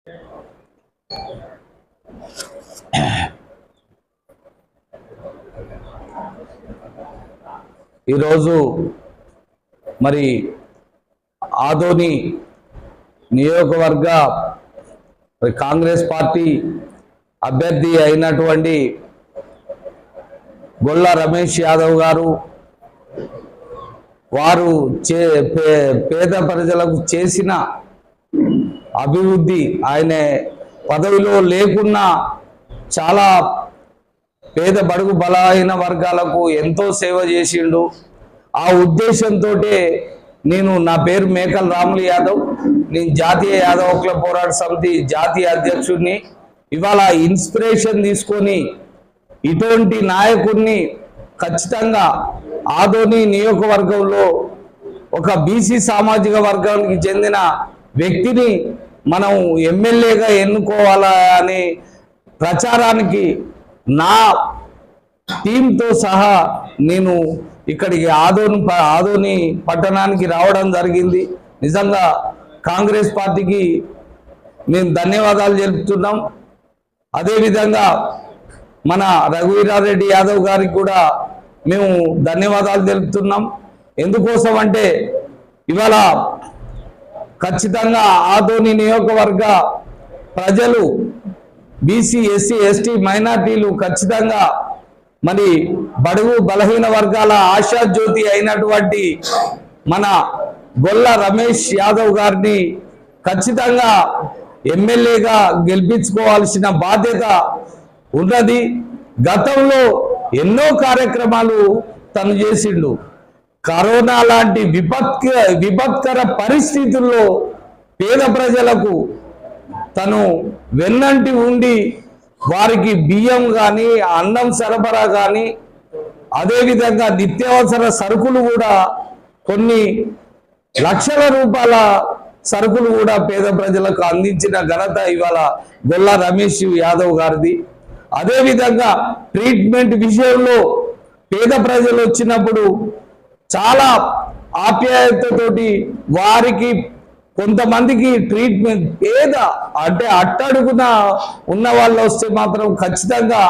ఈరోజు మరి ఆదోని నియోజకవర్గ కాంగ్రెస్ పార్టీ అభ్యర్థి అయినటువంటి గొల్ల రమేష్ యాదవ్ గారు వారు పేద ప్రజలకు చేసిన అభివృద్ధి ఆయన పదవిలో లేకున్నా చాలా పేద బడుగు బలహీన వర్గాలకు ఎంతో సేవ చేసిండు. ఆ ఉద్దేశంతో నేను నా పేరు మేకల్ రాములు యాదవ్, నేను జాతీయ యాదవ హక్కుల పోరాట సమితి జాతీయ అధ్యక్షుడిని. ఇవాళ ఇన్స్పిరేషన్ తీసుకొని ఇటువంటి నాయకుడిని ఖచ్చితంగా ఆదోని నియోజకవర్గంలో ఒక బీసీ సామాజిక వర్గానికి చెందిన వ్యక్తిని మనం ఎమ్మెల్యేగా ఎన్నుకోవాలా అనే ప్రచారానికి నా టీంతో సహా నేను ఇక్కడికి ఆదోని పట్టణానికి రావడం జరిగింది. నిజంగా కాంగ్రెస్ పార్టీకి మేము ధన్యవాదాలు తెలుపుతున్నాం. అదేవిధంగా మన రఘువీరారెడ్డి యాదవ్ గారికి కూడా మేము ధన్యవాదాలు తెలుపుతున్నాం. ఎందుకోసం అంటే ఇవాళ ఖచ్చితంగా ఆదోని నియోజకవర్గ ప్రజలు బీసీ ఎస్సీ ఎస్టీ మైనార్టీలు ఖచ్చితంగా మరి బడుగు బలహీన వర్గాల ఆశాజ్యోతి అయినటువంటి మన గొల్ల రమేష్ యాదవ్ గారిని ఖచ్చితంగా ఎమ్మెల్యేగా గెలిపించుకోవాల్సిన బాధ్యత ఉన్నది. గతంలో ఎన్నో కార్యక్రమాలు తను చేసిండు. కరోనా లాంటి విపత్కర పరిస్థితుల్లో పేద ప్రజలకు తను వెన్నంటి ఉండి వారికి బియ్యం కానీ అన్నం సరఫరా కానీ అదేవిధంగా నిత్యావసర సరుకులు కూడా కొన్ని లక్షల రూపాయల సరుకులు కూడా పేద ప్రజలకు అందించిన ఘనత ఇవాళ గొల్ల రమేష్ యాదవ్ గారిది. అదేవిధంగా ట్రీట్మెంట్ విషయంలో పేద ప్రజలు వచ్చినప్పుడు చాలా ఆప్యాయతతోటి వారికి కొంతమందికి ట్రీట్మెంట్ పేద అంటే అట్టడుగున ఉన్న వాళ్ళు వస్తే మాత్రం ఖచ్చితంగా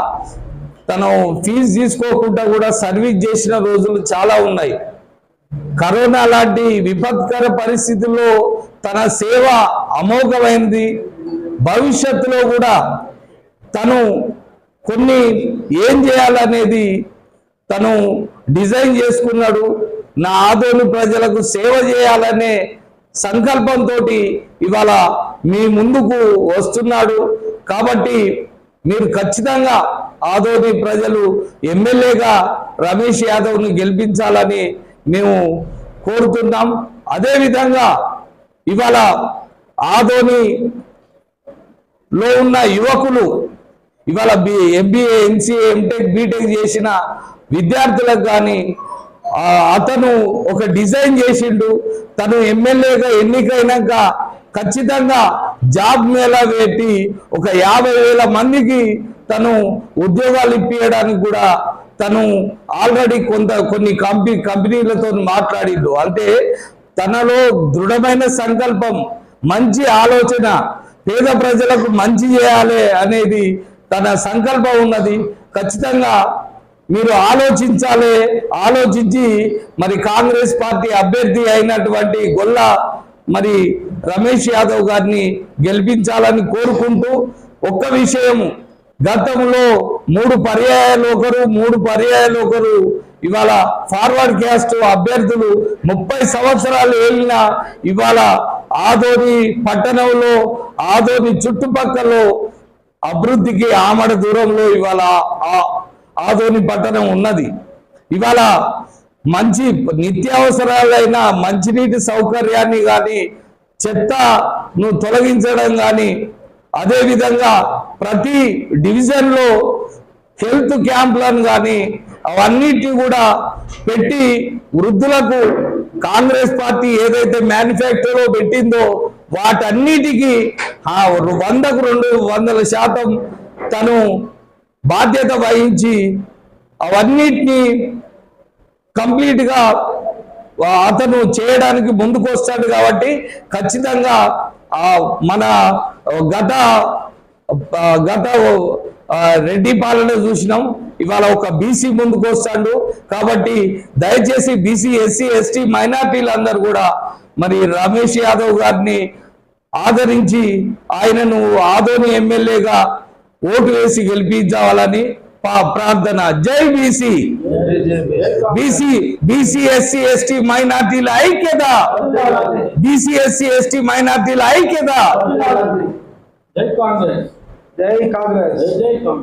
తను ఫీజు తీసుకోకుండా కూడా సర్వీస్ చేసిన రోజులు చాలా ఉన్నాయి. కరోనా లాంటి విపత్కర పరిస్థితుల్లో తన సేవ అమోఘమైంది. భవిష్యత్తులో కూడా తను కొన్ని ఏం చేయాలనేది తను డిజైన్ చేసుకున్నాడు. నా ఆదోని ప్రజలకు సేవ చేయాలనే సంకల్పంతో ఇవాళ మీ ముందుకు వస్తున్నాడు. కాబట్టి మీరు ఖచ్చితంగా ఆదోని ప్రజలు ఎమ్మెల్యేగా రమేష్ యాదవ్ని గెలిపించాలని మేము కోరుతున్నాం. అదేవిధంగా ఇవాళ ఆదోనిలో ఉన్న యువకులు ఇవాళ ఎంబీఏ ఎంసీఏ ఎంటెక్ బీటెక్ చేసిన విద్యార్థులకు కానీ అతను ఒక డిజైన్ చేసిండు. తను ఎమ్మెల్యేగా ఎన్నికైనాక ఖచ్చితంగా జాబ్ మేళా పెట్టి ఒక 50,000 మందికి తను ఉద్యోగాలు ఇప్పించడానికి కూడా తను ఆల్రెడీ కొన్ని కంపెనీలతో మాట్లాడిండు. అంటే తనలో దృఢమైన సంకల్పం, మంచి ఆలోచన, పేద ప్రజలకు మంచి చేయాలి అనేది తన సంకల్పం ఉన్నది. ఖచ్చితంగా మీరు ఆలోచించాలి. ఆలోచించి మరి కాంగ్రెస్ పార్టీ అభ్యర్థి అయినటువంటి గొల్ల మరి రమేష్ యాదవ్ గారిని గెలిపించాలని కోరుకుంటూ, ఒక్క విషయం, గతంలో 3 పర్యాయాలు ఒకరు ఇవాళ ఫార్వర్డ్ క్యాస్ట్ అభ్యర్థులు 30 సంవత్సరాలు ఏళ్ళిన ఇవాళ ఆదోని పట్టణంలో ఆదోని చుట్టుపక్కల అభివృద్ధికి ఆమడ దూరంలో ఇవాళ ఆదోని పట్టణం ఉన్నది. ఇవాళ మంచి నిత్యావసరాలైన మంచినీటి సౌకర్యాన్ని కానీ చెత్తను తొలగించడం కానీ అదేవిధంగా ప్రతి డివిజన్లో హెల్త్ క్యాంపులను కానీ అవన్నిటిని కూడా పెట్టి వృద్ధులకు కాంగ్రెస్ పార్టీ ఏదైతే మేనిఫెస్టోలో పెట్టిందో వాటన్నిటికీ 100కు 200% తను బాధ్యత వహించి అవన్నిటినీ కంప్లీట్గా అతను చేయడానికి ముందుకు వస్తాడు. కాబట్టి ఖచ్చితంగా మన గత గత రెడ్డి పాలన చూసినాం. ఇవాళ ఒక బీసీ ముందుకు వస్తాడు. కాబట్టి దయచేసి బీసీ ఎస్సీ ఎస్టీ మైనార్టీలందరూ కూడా మరి రమేష్ యాదవ్ గారిని ఆదరించి ఆయనను ఆదోని ఎమ్మెల్యేగా ఓటు వేసి గెలిపించాలని ప్రార్థన. జై బీసీ. బీసీ ఎస్సీ ఎస్టీ మైనార్టీల ఐక్యత. బీసీ ఎస్సీ ఎస్టీ మైనార్టీల ఐక్యత. జై కాంగ్రెస్. జై కాంగ్రెస్. జై కాంగ్రెస్.